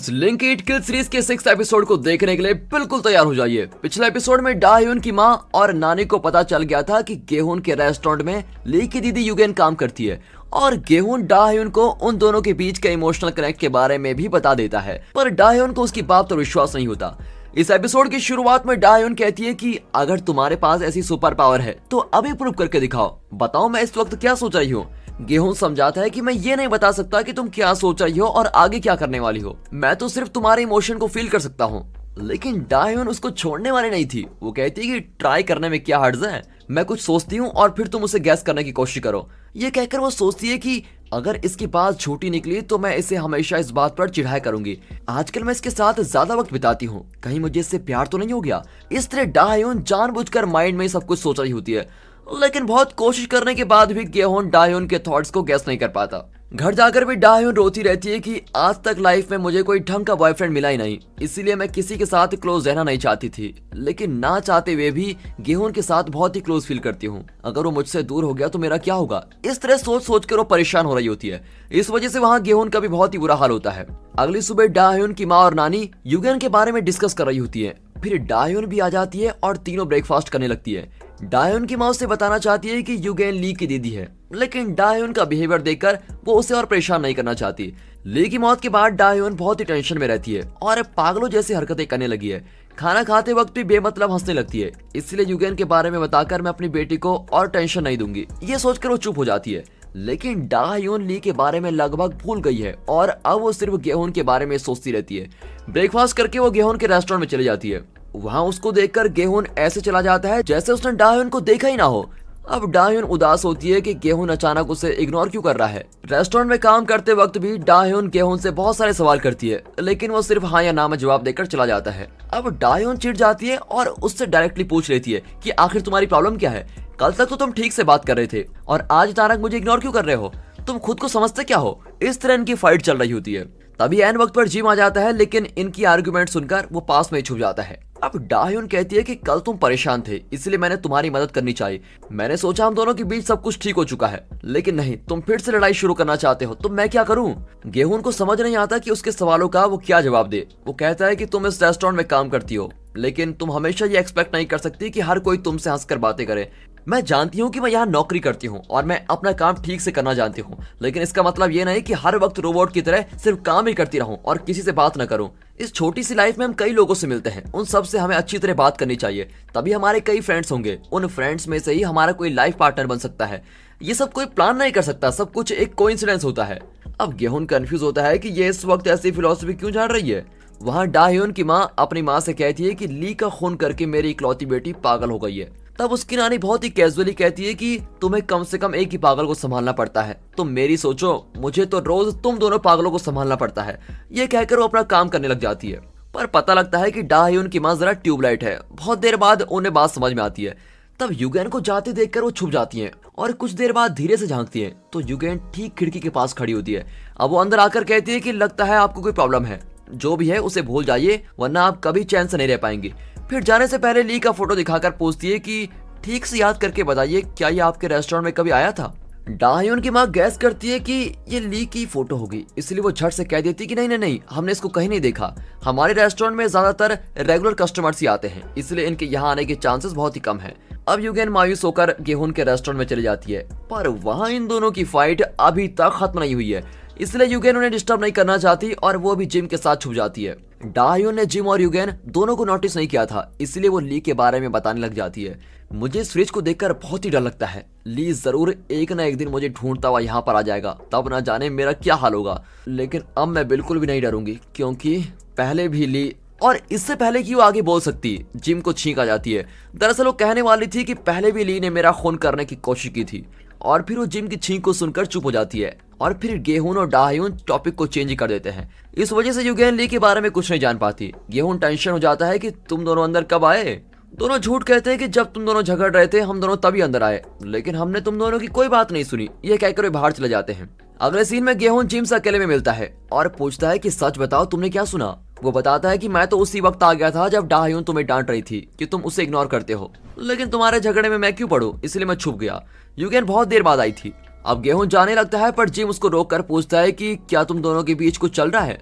Friends, link it kill series के 6th episode को देखने के लिए बिल्कुल तैयार हो जाइए। पिछले एपिसोड में डाह्युन की मां और नानी को पता चल गया था कि गेहून के रेस्टोरेंट में ली की दीदी युगेन काम करती है और गेहून डाह्युन को उन दोनों के बीच के इमोशनल कनेक्ट के बारे में भी बता देता है, पर डाह्युन को उसकी बात पर विश्वास नहीं होता। इस एपिसोड की शुरुआत में डाह्युन कहती है कि अगर तुम्हारे पास ऐसी सुपर पावर है तो अभी प्रूव करके दिखाओ, बताओ मैं इस वक्त क्या सोच रही हूँ। गेहूं समझाता है कि मैं ये नहीं बता सकता कि तुम क्या सोच रही हो और आगे क्या करने वाली हो, मैं तो सिर्फ तुम्हारे इमोशन को फील कर सकता हूँ। लेकिन डाह्युन उसको छोड़ने वाली नहीं थी। वो कहती है कि ट्राई करने में क्या हर्ज है, मैं कुछ सोचती हूँ और फिर तुम उसे गैस करने की कोशिश करो। ये कहकर वो सोचती है कि अगर इसकी बात झूठी निकली तो मैं इसे हमेशा इस बात पर चिढ़ाया करूंगी। आजकल मैं इसके साथ ज्यादा वक्त बिताती हूँ, कहीं मुझे इससे प्यार तो नहीं हो गया। इस तरह डाह्युन जानबूझकर माइंड में सब कुछ सोच रही होती है, लेकिन बहुत कोशिश करने के बाद भी गेहून डाह्युन के थॉट्स को गैस नहीं कर पाता। घर जाकर भी डाह्युन रोती रहती है कि आज तक लाइफ में मुझे कोई ढंग का बॉयफ्रेंड मिला ही नहीं, इसीलिए मैं किसी के साथ क्लोज रहना नहीं चाहती थी। लेकिन ना चाहते हुए भी गेहून के साथ बहुत ही क्लोज फील करती हूँ। अगर वो मुझसे दूर हो गया तो मेरा क्या होगा। इस तरह सोच सोच कर वो परेशान हो रही होती है। इस वजह से वहाँ गेहून का भी बहुत ही बुरा हाल होता है। अगली सुबह डाह्युन की माँ और नानी युगेन के बारे में डिस्कस कर रही होती है। फिर डाह्युन भी आ जाती है और तीनों ब्रेकफास्ट करने लगती है। डाह्युन की माँ उसे बताना चाहती है कि युगेन ली की दीदी है, लेकिन डाह्युन का बिहेवियर देखकर वो उसे और परेशान नहीं करना चाहती। ली की मौत के बाद डाह्युन बहुत ही टेंशन में रहती है और पागलों जैसी हरकतें करने लगी है। खाना खाते वक्त भी बेमतलब हंसने लगती है। इसलिए युगेन के बारे में बताकर मैं अपनी बेटी को और टेंशन नहीं दूंगी, ये सोचकर वो चुप हो जाती है। लेकिन डाह्युन ली के बारे में लगभग भूल गई है और अब वो सिर्फ गेहून के बारे में सोचती रहती है। ब्रेकफास्ट करके वो गेहून के रेस्टोरेंट में चली जाती है। वहाँ उसको देखकर गेहून ऐसे चला जाता है जैसे उसने डाह्युन को देखा ही ना हो। अब डाह्युन उदास होती है कि गेहून अचानक उसे इग्नोर क्यों कर रहा है। रेस्टोरेंट में काम करते वक्त भी डाह्युन गेहून से बहुत सारे सवाल करती है, लेकिन वो सिर्फ हाँ या ना में जवाब देकर चला जाता है। अब डाह्युन चिढ़ जाती है और उससे डायरेक्टली पूछ लेती है कि आखिर तुम्हारी प्रॉब्लम क्या है। कल तक तो तुम ठीक से बात कर रहे थे और आज अचानक मुझे इग्नोर क्यों कर रहे हो, तुम खुद को समझते क्या हो। इस तरह इनकी फाइट चल रही होती है। तभी एन वक्त पर जिम आ जाता है, लेकिन इनकी आर्गुमेंट सुनकर वो पास में ही छुप जाता है। अब डाह्युन कहती है कि कल तुम परेशान थे, इसलिए मैंने तुम्हारी मदद करनी चाहिए। मैंने सोचा हम दोनों के बीच सब कुछ ठीक हो चुका है, लेकिन नहीं, तुम फिर से लड़ाई शुरू करना चाहते हो, तो मैं क्या करूं। गेहून को समझ नहीं आता कि उसके सवालों का वो क्या जवाब दे। वो कहता है कि तुम इस रेस्टोरेंट में काम करती हो, लेकिन तुम हमेशा ये एक्सपेक्ट नहीं कर सकती कि हर कोई तुमसे हंसकर बातें करे। मैं जानती हूँ कि मैं यहाँ नौकरी करती हूँ और मैं अपना काम ठीक से करना जानती हूँ, लेकिन इसका मतलब ये नहीं कि हर वक्त रोबोट की तरह सिर्फ काम ही करती रहूं और किसी से बात न करूं। इस छोटी सी लाइफ में हम कई लोगों से मिलते हैं, उन सब से हमें अच्छी तरह बात करनी चाहिए, तभी हमारे कई फ्रेंड्स होंगे। उन फ्रेंड्स में से ही हमारा कोई लाइफ पार्टनर बन सकता है। ये सब कोई प्लान नहीं कर सकता, सब कुछ एक कोइंसिडेंस होता है। अब गेहून कंफ्यूज होता है कि ये इस वक्त ऐसी फिलॉसफी क्यों झाड़ रही है। वहाँ डाह्युन की माँ अपनी माँ से कहती है कि ली का खून करके मेरी इकलौती बेटी पागल हो गई है। तब उसकी नानी बहुत ही कैजुअली कहती है कि तुम्हें कम से कम एक ही पागल को संभालना पड़ता है, तुम मेरी सोचो, मुझे तो रोज तुम दोनों पागलों को संभालना पड़ता है। ये कहकर वो अपना काम करने लग जाती है, पर पता लगता है कि डाह्युन की माँ जरा ट्यूबलाइट है। बहुत देर बाद उन्हें बात समझ में आती है। तब युगेन को जाते देखकर वो छुप जाती हैं और कुछ देर बाद धीरे से झांकती हैं तो युगेन ठीक खिड़की के पास खड़ी होती है। अब वो अंदर आकर कहती है कि लगता है आपको कोई प्रॉब्लम है, जो भी है उसे भूल जाइए, वरना आप कभी चैन से नहीं रह पाएंगे। फिर जाने से पहले ली का फोटो दिखाकर पूछती है कि ठीक से याद करके बताइए, क्या ये आपके रेस्टोरेंट में कभी आया था। डाह्युन की माँ गैस करती है कि ये ली की फोटो होगी, इसलिए वो झट से कह देती है कि नहीं नहीं नहीं, हमने इसको कहीं नहीं देखा। हमारे रेस्टोरेंट में ज्यादातर रेगुलर कस्टमर्स ही आते हैं, इसलिए इनके यहाँ आने के चांसेस बहुत ही कम है। अब युगेन मायूस होकर गेहून के रेस्टोरेंट में चली जाती है, पर वहाँ इन दोनों की फाइट अभी तक खत्म नहीं हुई है, इसलिए युगेन उन्हें डिस्टर्ब नहीं करना चाहती और वो भी जिम के साथ छुप जाती है। डाह्युन ने जिम और युगेन दोनों को नोटिस नहीं किया था, इसलिए वो ली के बारे में बताने लग जाती है। मुझे इस फ्रिज को देखकर बहुत ही डर लगता है, ली जरूर एक ना एक दिन मुझे ढूंढता हुआ यहाँ पर आ जाएगा, तब ना जाने मेरा क्या हाल होगा। लेकिन अब मैं बिल्कुल भी नहीं डरूंगी, क्योंकि पहले भी ली, और इससे पहले कि वो आगे बोल सकती, जिम को छींक आ जाती है। दरअसल वो कहने वाली थी कि पहले भी ली ने मेरा खून करने की कोशिश की थी, और फिर वो जिम की छींक को सुनकर चुप हो जाती है और फिर गेहून और डाह्युन टॉपिक को चेंज कर देते हैं। इस वजह से युगेन ली के बारे में कुछ नहीं जान पाती। गेहून टेंशन हो जाता है कि तुम दोनों अंदर कब आए। दोनों झूठ कहते हैं कि जब तुम दोनों झगड़ रहे थे हम दोनों तभी अंदर आए, लेकिन हमने तुम दोनों की कोई बात नहीं सुनी। ये कहकर वे बाहर चले जाते हैं। अगले सीन में गेहून जिम से अकेले में मिलता है और पूछता है कि सच बताओ तुमने क्या सुना। वो बताता है कि मैं तो उसी वक्त आ गया था जब डाह्युन तुम्हें डांट रही थी कि तुम उसे इग्नोर करते हो, लेकिन तुम्हारे झगड़े में मैं क्यों पड़ूं, इसलिए मैं छुप गया। युगेन बहुत देर बाद आई थी। अब गेहूं जाने लगता है, पर जिम उसको रोक कर पूछता है कि क्या तुम दोनों के बीच कुछ चल रहा है?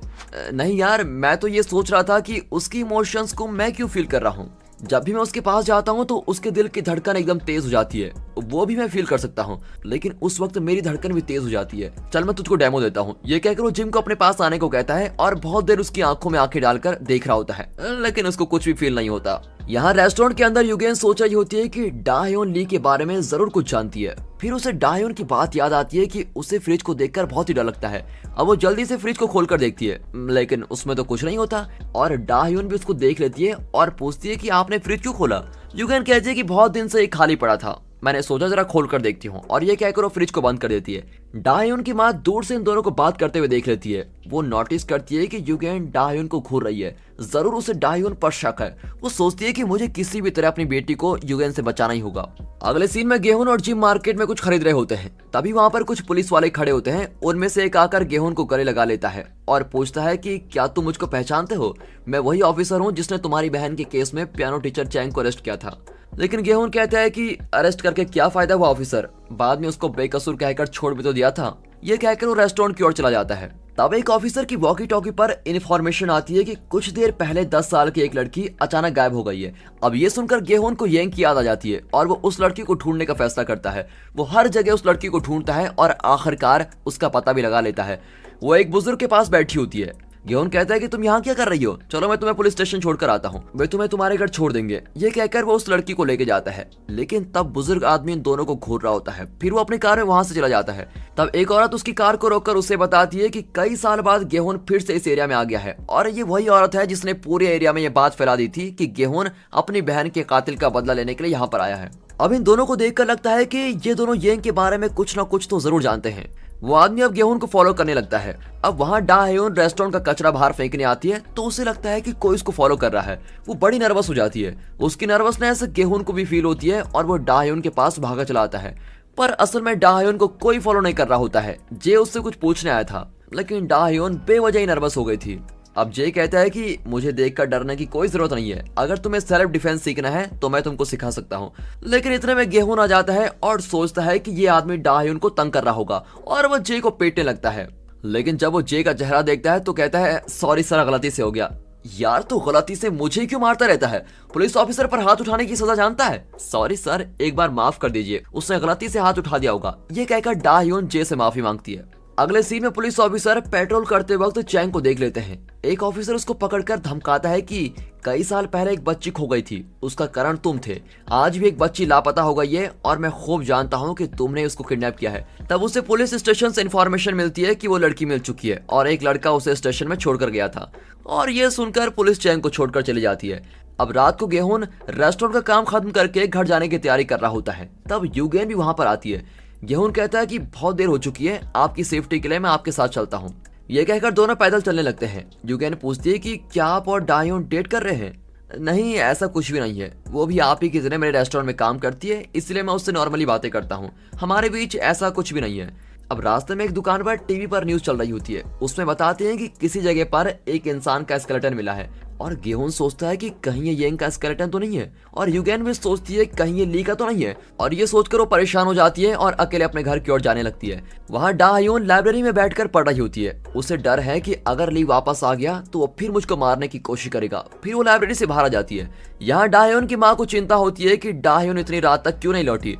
नहीं यार, मैं तो ये सोच रहा था कि उसकी इमोशंस को मैं क्यों फील कर रहा हूँ। जब भी मैं उसके पास जाता हूँ तो उसके दिल की धड़कन एकदम तेज हो जाती है, वो भी मैं फील कर सकता हूँ, लेकिन उस वक्त मेरी धड़कन भी तेज हो जाती है। चल मैं तुझको डेमो देता हूँ। ये कहकर वो जिम को अपने पास आने को कहता है और बहुत देर उसकी आंखों में आंखें डालकर देख रहा होता है, लेकिन उसको कुछ भी फील नहीं होता। यहाँ रेस्टोरेंट के अंदर यूगेन सोच रही होती है कि डाहयोन ली के बारे में जरूर कुछ जानती है। फिर उसे डाहयोन की बात याद आती है कि उसे फ्रिज को देखकर बहुत ही डर लगता है। अब वो जल्दी से फ्रिज को खोलकर देखती है, लेकिन उसमें तो कुछ नहीं होता। और डाहयोन भी उसको देख लेती है और पूछती है कि आपने फ्रिज क्यों खोला? यूगेन कहती है कि बहुत दिन से ये खाली पड़ा था, मैंने सोचा जरा खोल कर देखती हूँ, और ये कहकर वो फ्रिज को बंद कर देती है। डाहयोन की माँ दूर से इन दोनों को बात करते हुए देख लेती है। वो नोटिस करती है कि यूगेन डाहयोन को घूर रही है, जरूर उसे डाहयोन पर शक है। वो सोचती है कि मुझे किसी भी तरह अपनी बेटी को यूगेन से बचाना ही होगा। अगले सीन में गेहूं और जिम मार्केट में कुछ खरीद रहे होते हैं, तभी वहाँ पर कुछ पुलिस वाले खड़े होते हैं। उनमें से एक आकर गेहूं को गले लगा लेता है और पूछता है कि क्या तुम मुझको पहचानते हो? मैं वही ऑफिसर हूँ जिसने तुम्हारी बहन के केस में पियानो टीचर चैंग को अरेस्ट किया था। लेकिन गेहूं कहता है कि अरेस्ट करके क्या फायदा हुआ ऑफिसर, बाद में उसको बेकसूर कहकर छोड़ भी तो दिया था। ये कहकर वो रेस्टोरेंट की ओर चला जाता है। तब एक ऑफिसर की वॉकी टॉकी पर इन्फॉर्मेशन आती है कि कुछ देर पहले 10 साल की एक लड़की अचानक गायब हो गई है। अब ये सुनकर गेहूं को येंग की याद आ जाती है और वो उस लड़की को ढूंढने का फैसला करता है। वो हर जगह उस लड़की को ढूंढता है और आखिरकार उसका पता भी लगा लेता है। वो एक बुजुर्ग के पास बैठी होती है। गेहूं कहता है कि तुम यहाँ क्या कर रही हो? चलो मैं तुम्हें पुलिस स्टेशन छोड़कर आता हूँ, वे तुम्हें तुम्हारे घर छोड़ देंगे। ये कहकर वो उस लड़की को लेके जाता है, लेकिन तब बुजुर्ग आदमी इन दोनों को घूर रहा होता है। फिर वो अपनी कार में वहां से चला जाता है। तब एक औरत उसकी कार को रोककर उसे बताती है कि कई साल बाद गेहूं फिर से इस एरिया में आ गया है, और ये वही औरत है जिसने पूरे एरिया में ये बात फैला दी थी कि गेहूं अपनी बहन के कातिल का बदला लेने के लिए यहाँ पर आया है। अब इन दोनों को देखकर लगता है कि ये दोनों येंग के बारे में कुछ ना कुछ तो जरूर जानते हैं। वो आदमी अब गेहूं को फॉलो करने लगता है। अब वहां डाहयोन रेस्टोरेंट का कचरा बाहर फेंकने आती है, तो उसे लगता है कि कोई उसको फॉलो कर रहा है। वो बड़ी नर्वस हो जाती है। उसकी नर्वसनेस गेहूं को भी फील होती है और वो डाहयोन के पास भागा चला आता है। पर असल में डाहयोन को कोई फॉलो नहीं कर रहा होता है। जे उससे कुछ पूछने आया था, लेकिन डाहयोन बेवजह ही नर्वस हो गई थी। अब जे कहता है कि मुझे देखकर डरने की कोई जरूरत नहीं है, अगर तुम्हें सेल्फ डिफेंस सीखना है तो मैं तुमको सिखा सकता हूँ। लेकिन इतने में गेहूं आ जाता है और सोचता है कि ये आदमी डाहयोन को तंग कर रहा होगा, और वो जे को पीटने लगता है। लेकिन जब वो जे का चेहरा देखता है तो कहता है सॉरी सर, गलती से हो गया। यार तो गलती से मुझे क्यों मारता रहता है? पुलिस ऑफिसर पर हाथ उठाने की सजा जानता है? सॉरी सर, एक बार माफ कर दीजिए, उसने गलती से हाथ उठा दिया होगा। ये कहकर डाहयोन जे से माफी मांगती है। अगले सीन में पुलिस ऑफिसर पेट्रोल करते वक्त चैंग को देख लेते हैं। एक ऑफिसर उसको पकड़कर धमकाता है कि कई साल पहले एक बच्ची खो गई थी, उसका कारण तुम थे। आज भी एक बच्ची लापता हो गई है और मैं खूब जानता हूँ कि तुमने उसको किडनैप किया है। तब उसे पुलिस स्टेशन से इन्फॉर्मेशन मिलती है कि वो लड़की मिल चुकी है और एक लड़का उसे स्टेशन में छोड़कर गया था, और ये सुनकर पुलिस चैंग को छोड़कर चली जाती है। अब रात को गेहूं रेस्टोरेंट का काम खत्म करके घर जाने की तैयारी कर रहा होता है। तब यूगेन भी वहां पर आती है। गेहूं कहता है कि बहुत देर हो चुकी है, आपकी सेफ्टी के लिए मैं आपके साथ चलता हूँ। ये कहकर दोनों पैदल चलने लगते हैं। यूगेन पूछती है कि क्या आप और डाहयोन डेट कर रहे हैं? नहीं, ऐसा कुछ भी नहीं है, वो भी आप ही की तरह मेरे रेस्टोरेंट में काम करती है, इसलिए मैं उससे नॉर्मली बातें करता हूँ, हमारे बीच ऐसा कुछ भी नहीं है। अब रास्ते में एक दुकान पर टीवी पर न्यूज चल रही होती है। उसमें बताते हैं कि किसी जगह पर एक इंसान का स्केलेटन मिला है, और गेहूं सोचता है कि कहीं ये येंग का स्केलेटन तो नहीं है, और यूगेन भी सोचती है कहीं ये ली का तो नहीं है, और ये सोचकर वो परेशान हो जाती है और अकेले अपने घर की ओर जाने लगती है। वहाँ डाहयोन लाइब्रेरी में बैठकर पढ़ रही होती है। उसे डर है कि अगर ली वापस आ गया तो वो फिर मुझको मारने की कोशिश करेगा। फिर वो लाइब्रेरी से बाहर आ जाती है। यहाँ डाहयोन की माँ को चिंता होती है कि डाहयोन इतनी रात तक क्यों नहीं लौटी।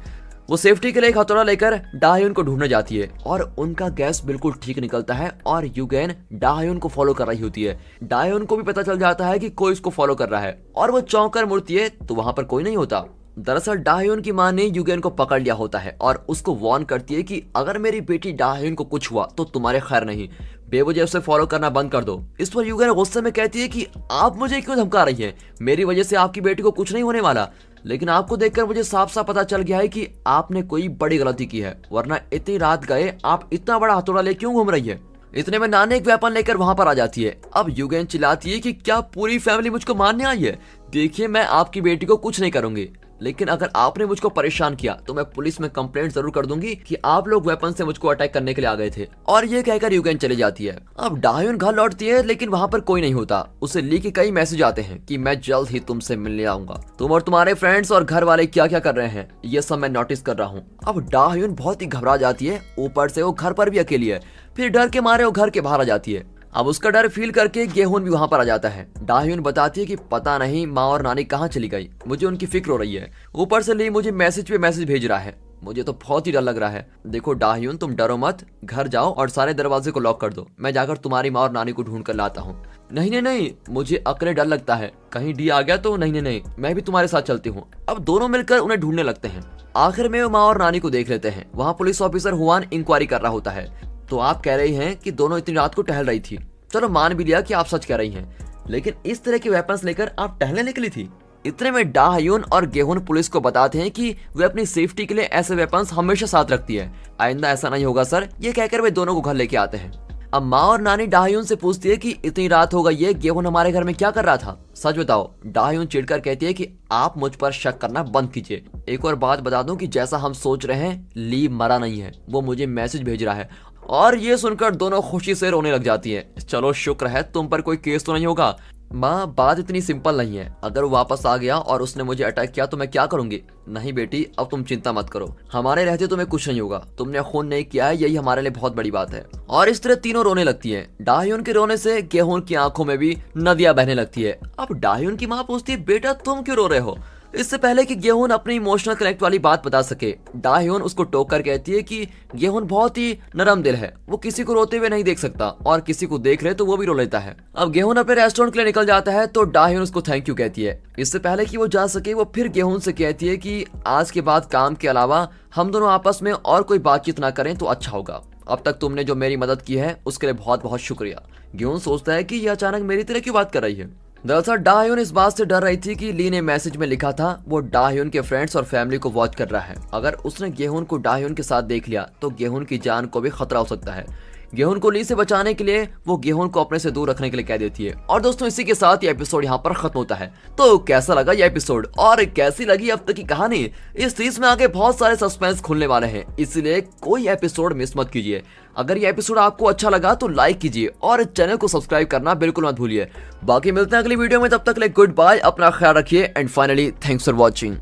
वो सेफ्टी के लिए एक हथौड़ा लेकर डाहयोन को ढूंढने जाती है, और उनका गैस बिल्कुल ठीक निकलता है और यूगेन डाहयोन को फॉलो कर रही होती है। डाहयोन को भी पता चल जाता है कि कोई उसको फॉलो कर रहा है, और वो चौंक कर मुड़ती है तो वहां पर कोई नहीं होता। दरअसल डाहयोन की मां ने यूगेन को पकड़ लिया होता है और उसको वार्न करती है कि अगर मेरी बेटी डाहयोन को कुछ हुआ तो तुम्हारे खैर नहीं, बेवजह उसे फॉलो करना बंद कर दो। इस पर यूगेन गुस्से में कहती है कि आप मुझे क्यों धमका रही हैं? मेरी वजह से आपकी बेटी को कुछ नहीं होने वाला, लेकिन आपको देखकर मुझे साफ साफ पता चल गया है कि आपने कोई बड़ी गलती की है, वरना इतनी रात गए आप इतना बड़ा हथौड़ा ले क्यों घूम रही है? इतने में नानी एक वेपन लेकर वहां पर आ जाती है। अब यूगेन चिल्लाती है कि क्या पूरी फैमिली मुझको मारने आई है? देखिए मैं आपकी बेटी को कुछ नहीं करूंगी। लेकिन अगर आपने मुझको परेशान किया तो मैं पुलिस में कंप्लेंट जरूर कर दूंगी कि आप लोग वेपन से मुझको अटैक करने के लिए आ गए थे। और ये कहकर यूगेन चली जाती है। अब डाह्युन घर लौटती है लेकिन वहाँ पर कोई नहीं होता। उसे ली के कई मैसेज आते हैं कि मैं जल्द ही तुमसे मिलने आऊंगा, तुम और तुम्हारे फ्रेंड्स और घर वाले क्या क्या कर रहे हैं ये सब मैं नोटिस कर रहा हूँ। अब डाह्युन बहुत ही घबरा जाती है, ऊपर से वो घर पर भी अकेली है, फिर डर के मारे वो घर के बाहर आ जाती है। अब उसका डर फील करके गेहून भी वहाँ पर आ जाता है। डाह्युन बताती है कि पता नहीं माँ और नानी कहाँ चली गई, मुझे उनकी फिक्र हो रही है। ऊपर से ली मुझे मैसेज पे मैसेज भेज रहा है, मुझे तो बहुत ही डर लग रहा है। देखो डाह्युन तुम डरो मत, घर जाओ और सारे दरवाजे को लॉक कर दो, मैं जाकर तुम्हारी माँ और नानी को ढूंढ कर लाता हूँ। नहीं नहीं नहीं, मुझे अकेले डर लगता है, कहीं डी आ गया तो। नहीं नहीं नहीं, मैं भी तुम्हारे साथ चलती हूँ। अब दोनों मिलकर उन्हें ढूंढने लगते हैं। आखिर में वो माँ और नानी को देख लेते हैं। वहाँ पुलिस ऑफिसर हुआन इंक्वायरी कर रहा होता है। तो आप कह रही हैं कि दोनों इतनी रात को टहल रही थी, चलो मान भी लिया कि आप सच कह रही हैं, लेकिन इस तरह के वेपन्स लेकर आप टहलने निकली थी। इतने में डाह्युन और गेहून पुलिस को बताते हैं कि वे अपनी सेफ्टी के लिए ऐसे वेपन्स हमेशा साथ रखती है, आइंदा ऐसा नहीं होगा सर। ये कहकर वे दोनों को घर लेके आते हैं। अब माँ और नानी डाह्युन से पूछती है कि इतनी रात हो गई है, गेहून हमारे घर में क्या कर रहा था, सच बताओ। डाह्युन चिढ़कर कहती है कि आप मुझ पर शक करना बंद कीजिए। एक और बात बता दूं कि जैसा हम सोच रहे हैं, ली मरा नहीं है, वो मुझे मैसेज भेज रहा है। और ये सुनकर दोनों खुशी से रोने लग जाती है। चलो शुक्र है तुम पर कोई केस तो नहीं होगा। माँ बात इतनी सिंपल नहीं है, अगर वो वापस आ गया और उसने मुझे अटैक किया तो मैं क्या करूंगी। नहीं बेटी अब तुम चिंता मत करो, हमारे रहते तुम्हें कुछ नहीं होगा, तुमने खून नहीं किया है, यही हमारे लिए बहुत बड़ी बात है। और इस तरह तीनों रोने लगती है। डाह्युन के रोने से गेहून की आंखों में भी नदियां बहने लगती है। अब डाह्युन की माँ पूछती है बेटा तुम क्यों रो रहे हो। इससे पहले कि गेहून अपनी इमोशनल कनेक्ट वाली बात बता सके, डाह्युन उसको टोक कर कहती है कि गेहून बहुत ही नरम दिल है, वो किसी को रोते हुए नहीं देख सकता और किसी को देख ले तो वो भी रो लेता है। अब गेहून अपने रेस्टोरेंट के लिए निकल जाता है तो डाह्युन उसको थैंक यू कहती है। इससे पहले कि वो जा सके वो फिर गेहून से कहती है कि आज के बाद काम के अलावा हम दोनों आपस में और कोई बातचीत ना करें तो अच्छा होगा। अब तक तुमने जो मेरी मदद की है उसके लिए बहुत बहुत शुक्रिया। गेहून सोचता है कि ये अचानक मेरी तरह क्यों बात कर रही है। दरअसल डाह्युन इस बात से डर रही थी कि ली ने मैसेज में लिखा था वो डाह्युन के फ्रेंड्स और फैमिली को वॉच कर रहा है। अगर उसने गेहून को डाह्युन के साथ देख लिया तो गेहून की जान को भी खतरा हो सकता है। गेहून को ली से बचाने के लिए वो गेहून को अपने से दूर रखने के लिए कह देती है। और दोस्तों इसी के साथ ये एपिसोड यहाँ पर खत्म होता है। तो कैसा लगा ये एपिसोड और कैसी लगी अब तक की कहानी। इस सीरीज में आगे बहुत सारे सस्पेंस खुलने वाले हैं, इसलिए कोई एपिसोड मिस मत कीजिए। अगर ये एपिसोड आपको अच्छा लगा तो लाइक कीजिए और चैनल को सब्सक्राइब करना बिल्कुल मत भूलिए। बाकी मिलते हैं अगली वीडियो में, तब तक के लिए गुड बाय, अपना ख्याल रखिए and finally thanks for watching.